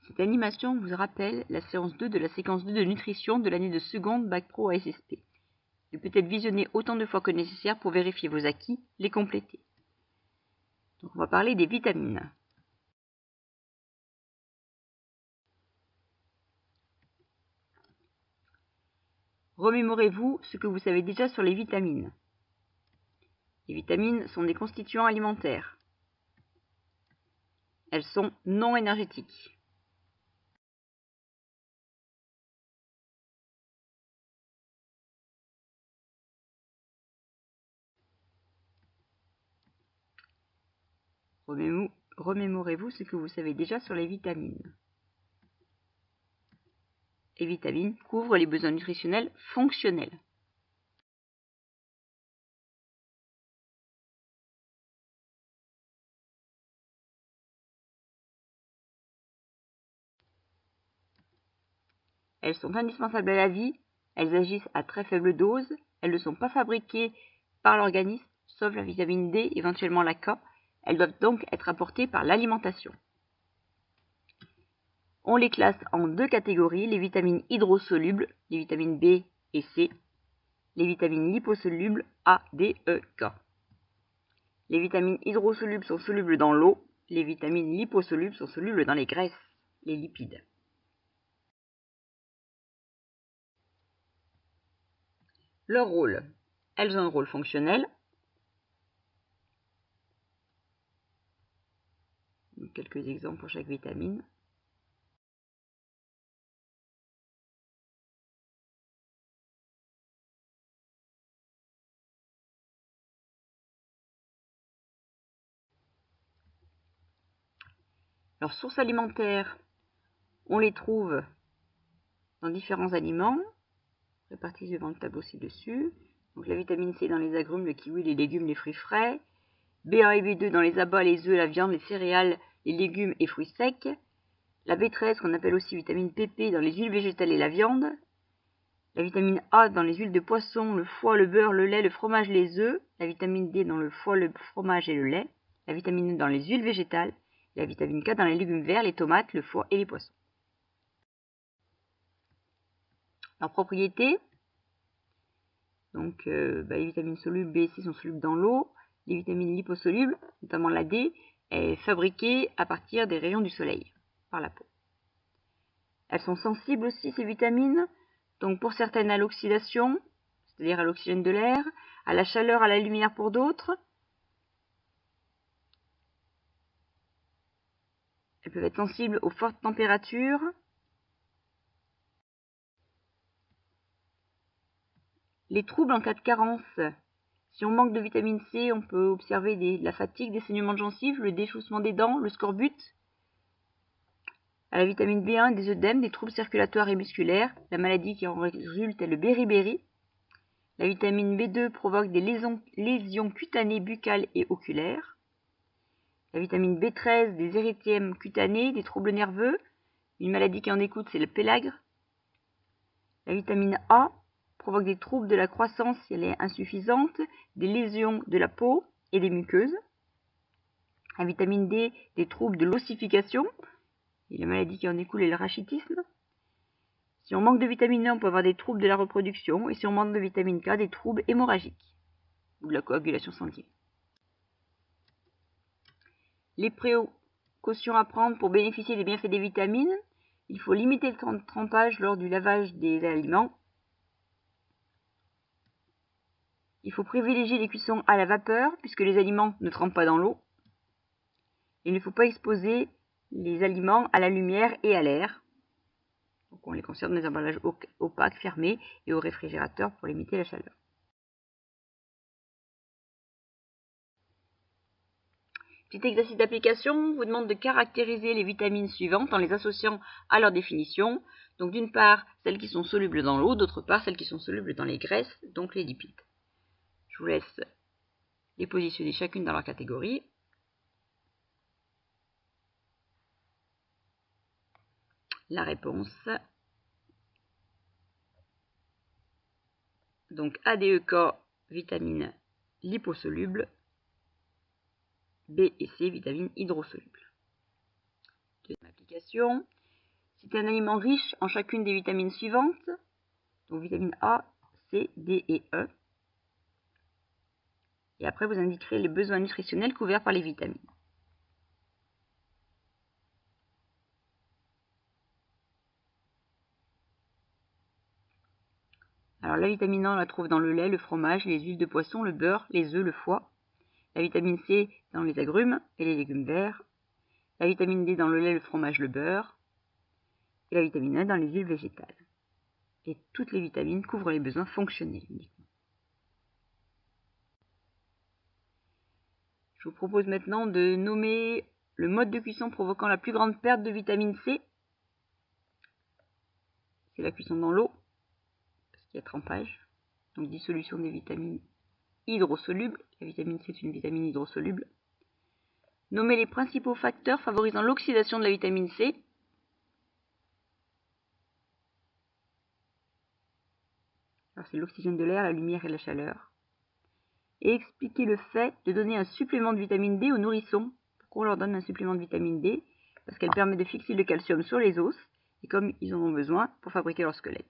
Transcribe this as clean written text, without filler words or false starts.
Cette animation vous rappelle la séance 2 de la séquence 2 de nutrition de l'année de seconde Bac Pro ASSP. Il peut être visionné autant de fois que nécessaire pour vérifier vos acquis, les compléter. Donc on va parler des vitamines. Remémorez-vous ce que vous savez déjà sur les vitamines. Les vitamines sont des constituants alimentaires. Elles sont non énergétiques. Remémorez-vous ce que vous savez déjà sur les vitamines. Les vitamines couvrent les besoins nutritionnels fonctionnels. Elles sont indispensables à la vie, elles agissent à très faible dose, elles ne sont pas fabriquées par l'organisme, sauf la vitamine D, éventuellement la K. Elles doivent donc être apportées par l'alimentation. On les classe en deux catégories, les vitamines hydrosolubles, les vitamines B et C, les vitamines liposolubles A, D, E, K. Les vitamines hydrosolubles sont solubles dans l'eau, les vitamines liposolubles sont solubles dans les graisses, les lipides. Leur rôle. Elles ont un rôle fonctionnel. Quelques exemples pour chaque vitamine. Leurs sources alimentaires, on les trouve dans différents aliments, répartis devant le tableau ci-dessus. Donc la vitamine C dans les agrumes, le kiwi, les légumes, les fruits frais. B1 et B2 dans les abats, les œufs, la viande, les céréales, les légumes et fruits secs. La B13 qu'on appelle aussi vitamine PP dans les huiles végétales et la viande. La vitamine A dans les huiles de poisson, le foie, le beurre, le lait, le fromage, les œufs. La vitamine D dans le foie, le fromage et le lait. La vitamine E dans les huiles végétales. La vitamine K dans les légumes verts, les tomates, le foie et les poissons. Leurs propriétés, donc les vitamines solubles B et C sont solubles dans l'eau. Les vitamines liposolubles, notamment la D, est fabriquée à partir des rayons du soleil, par la peau. Elles sont sensibles aussi, ces vitamines, donc pour certaines à l'oxydation, c'est-à-dire à l'oxygène de l'air, à la chaleur, à la lumière pour d'autres. Elles peuvent être sensibles aux fortes températures. Les troubles en cas de carence. Si on manque de vitamine C, on peut observer la fatigue, des saignements de gencives, le déchaussement des dents, le scorbut. À la vitamine B1, des œdèmes, des troubles circulatoires et musculaires. La maladie qui en résulte est le beriberi. La vitamine B2 provoque des lésions cutanées, buccales et oculaires. La vitamine B13, des érythèmes cutanés, des troubles nerveux. Une maladie qui en découle, c'est le pélagre. La vitamine A provoque des troubles de la croissance si elle est insuffisante, des lésions de la peau et des muqueuses. La vitamine D, des troubles de l'ossification. Et la maladie qui en découle est le rachitisme. Si on manque de vitamine E, on peut avoir des troubles de la reproduction. Et si on manque de vitamine K, des troubles hémorragiques ou de la coagulation sanguine. Les précautions à prendre pour bénéficier des bienfaits des vitamines. Il faut limiter le temps de trempage lors du lavage des aliments. Il faut privilégier les cuissons à la vapeur puisque les aliments ne trempent pas dans l'eau. Il ne faut pas exposer les aliments à la lumière et à l'air. Donc on les conserve dans des emballages opaques, fermés et au réfrigérateur pour limiter la chaleur. Petit exercice d'application vous demande de caractériser les vitamines suivantes en les associant à leur définition. Donc d'une part, celles qui sont solubles dans l'eau, d'autre part, celles qui sont solubles dans les graisses, donc les lipides. Je vous laisse les positionner chacune dans leur catégorie. La réponse. Donc ADEK, vitamines liposolubles. B et C, vitamines hydrosolubles. Deuxième application. C'est un aliment riche en chacune des vitamines suivantes, donc vitamines A, C, D et E. Et après, vous indiquerez les besoins nutritionnels couverts par les vitamines. Alors la vitamine A, on la trouve dans le lait, le fromage, les huiles de poisson, le beurre, les œufs, le foie. La vitamine C dans les agrumes et les légumes verts. La vitamine D dans le lait, le fromage, le beurre. Et la vitamine E dans les huiles végétales. Et toutes les vitamines couvrent les besoins fonctionnels uniquement. Je vous propose maintenant de nommer le mode de cuisson provoquant la plus grande perte de vitamine C. C'est la cuisson dans l'eau, parce qu'il y a trempage. Donc dissolution des vitamines hydrosolubles. La vitamine C est une vitamine hydrosoluble. Nommer les principaux facteurs favorisant l'oxydation de la vitamine C. Alors c'est l'oxygène de l'air, la lumière et la chaleur. Et expliquer le fait de donner un supplément de vitamine D aux nourrissons. Pourquoi on leur donne un supplément de vitamine D? Parce qu'elle permet de fixer le calcium sur les os, et comme ils en ont besoin pour fabriquer leur squelette.